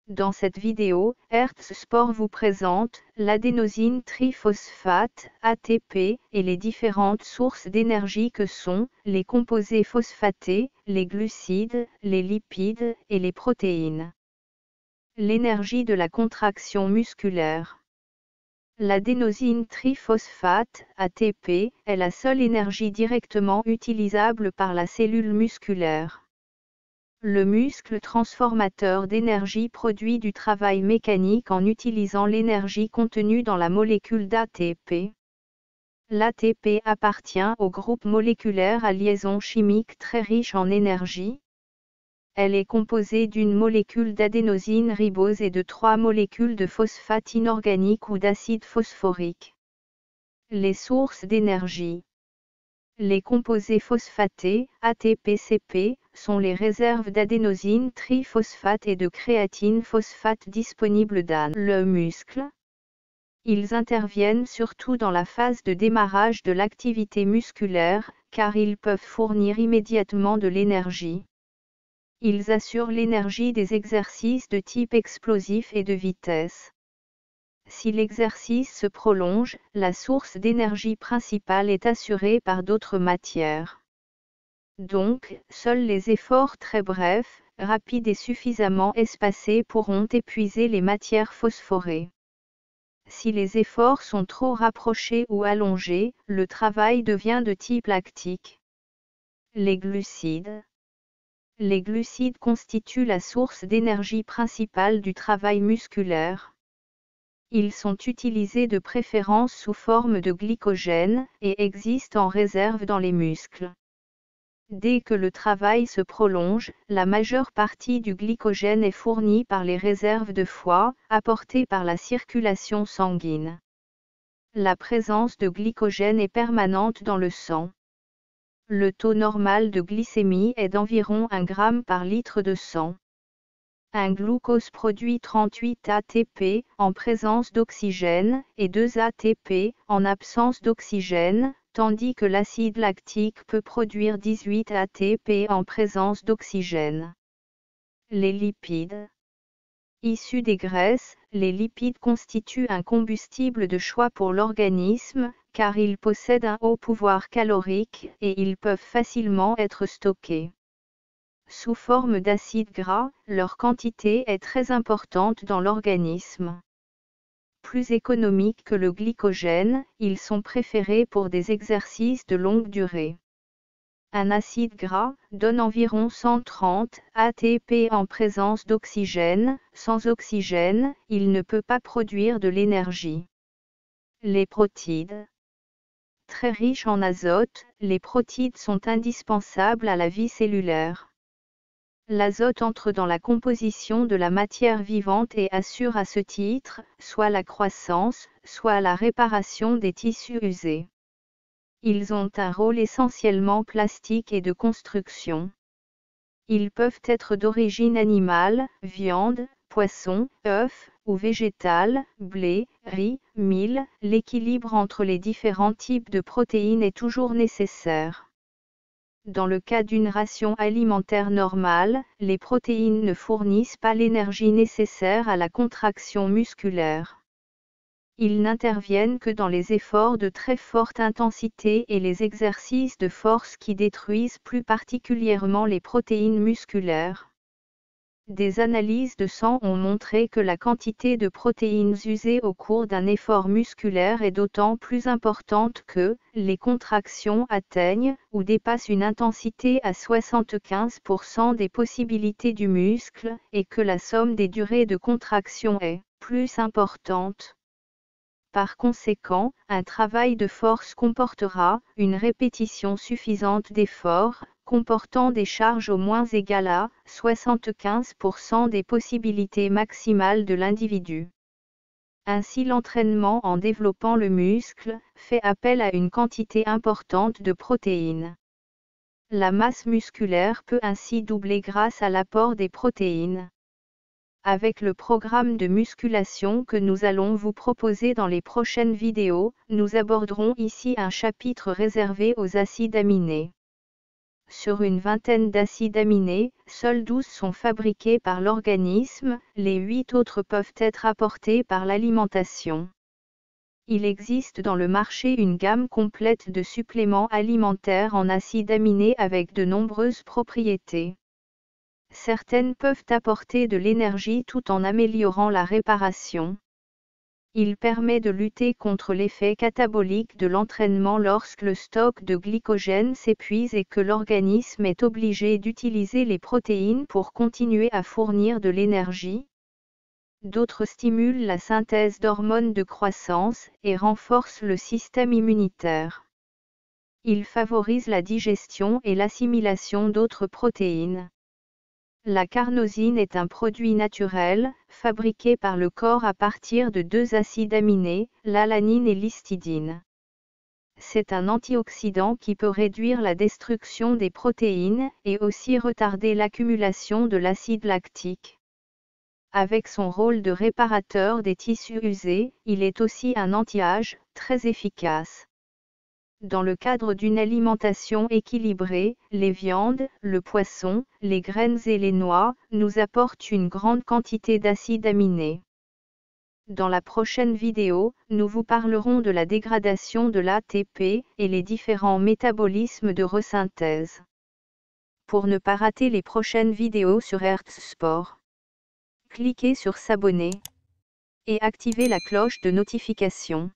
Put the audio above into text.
Dans cette vidéo, Hertz Sport vous présente l'adénosine triphosphate, ATP, et les différentes sources d'énergie que sont les composés phosphatés, les glucides, les lipides et les protéines. L'énergie de la contraction musculaire. L'adénosine triphosphate, ATP, est la seule énergie directement utilisable par la cellule musculaire. Le muscle transformateur d'énergie produit du travail mécanique en utilisant l'énergie contenue dans la molécule d'ATP. L'ATP appartient au groupe moléculaire à liaison chimique très riche en énergie. Elle est composée d'une molécule d'adénosine ribose et de 3 molécules de phosphate inorganique ou d'acide phosphorique. Les sources d'énergie. Les composés phosphatés, ATP-CP, sont les réserves d'adénosine triphosphate et de créatine phosphate disponibles dans le muscle. Ils interviennent surtout dans la phase de démarrage de l'activité musculaire, car ils peuvent fournir immédiatement de l'énergie. Ils assurent l'énergie des exercices de type explosif et de vitesse. Si l'exercice se prolonge, la source d'énergie principale est assurée par d'autres matières. Donc, seuls les efforts très brefs, rapides et suffisamment espacés pourront épuiser les matières phosphorées. Si les efforts sont trop rapprochés ou allongés, le travail devient de type lactique. Les glucides. Les glucides constituent la source d'énergie principale du travail musculaire. Ils sont utilisés de préférence sous forme de glycogène, et existent en réserve dans les muscles. Dès que le travail se prolonge, la majeure partie du glycogène est fournie par les réserves de foie, apportées par la circulation sanguine. La présence de glycogène est permanente dans le sang. Le taux normal de glycémie est d'environ 1 g par litre de sang. Un glucose produit 38 ATP en présence d'oxygène et 2 ATP en absence d'oxygène, tandis que l'acide lactique peut produire 18 ATP en présence d'oxygène. Les lipides. Issus des graisses, les lipides constituent un combustible de choix pour l'organisme, car ils possèdent un haut pouvoir calorique et ils peuvent facilement être stockés. Sous forme d'acides gras, leur quantité est très importante dans l'organisme. Plus économiques que le glycogène, ils sont préférés pour des exercices de longue durée. Un acide gras donne environ 130 ATP en présence d'oxygène. Sans oxygène, il ne peut pas produire de l'énergie. Les protides. Très riches en azote, les protides sont indispensables à la vie cellulaire. L'azote entre dans la composition de la matière vivante et assure à ce titre, soit la croissance, soit la réparation des tissus usés. Ils ont un rôle essentiellement plastique et de construction. Ils peuvent être d'origine animale, viande, poisson, œufs, ou végétale, blé, riz, mil. L'équilibre entre les différents types de protéines est toujours nécessaire. Dans le cas d'une ration alimentaire normale, les protéines ne fournissent pas l'énergie nécessaire à la contraction musculaire. Ils n'interviennent que dans les efforts de très forte intensité et les exercices de force qui détruisent plus particulièrement les protéines musculaires. Des analyses de sang ont montré que la quantité de protéines usées au cours d'un effort musculaire est d'autant plus importante que les contractions atteignent ou dépassent une intensité à 75% des possibilités du muscle, et que la somme des durées de contraction est plus importante. Par conséquent, un travail de force comportera une répétition suffisante d'efforts, comportant des charges au moins égales à 75% des possibilités maximales de l'individu. Ainsi, l'entraînement en développant le muscle fait appel à une quantité importante de protéines. La masse musculaire peut ainsi doubler grâce à l'apport des protéines. Avec le programme de musculation que nous allons vous proposer dans les prochaines vidéos, nous aborderons ici un chapitre réservé aux acides aminés. Sur une vingtaine d'acides aminés, seuls 12 sont fabriqués par l'organisme, les 8 autres peuvent être apportés par l'alimentation. Il existe dans le marché une gamme complète de suppléments alimentaires en acides aminés avec de nombreuses propriétés. Certaines peuvent apporter de l'énergie tout en améliorant la réparation. Il permet de lutter contre l'effet catabolique de l'entraînement lorsque le stock de glycogène s'épuise et que l'organisme est obligé d'utiliser les protéines pour continuer à fournir de l'énergie. D'autres stimulent la synthèse d'hormones de croissance et renforcent le système immunitaire. Ils favorisent la digestion et l'assimilation d'autres protéines. La carnosine est un produit naturel, fabriqué par le corps à partir de 2 acides aminés, l'alanine et l'histidine. C'est un antioxydant qui peut réduire la destruction des protéines et aussi retarder l'accumulation de l'acide lactique. Avec son rôle de réparateur des tissus usés, il est aussi un anti-âge, très efficace. Dans le cadre d'une alimentation équilibrée, les viandes, le poisson, les graines et les noix nous apportent une grande quantité d'acides aminés. Dans la prochaine vidéo, nous vous parlerons de la dégradation de l'ATP et les différents métabolismes de resynthèse. Pour ne pas rater les prochaines vidéos sur Hertz Sport, cliquez sur s'abonner et activez la cloche de notification.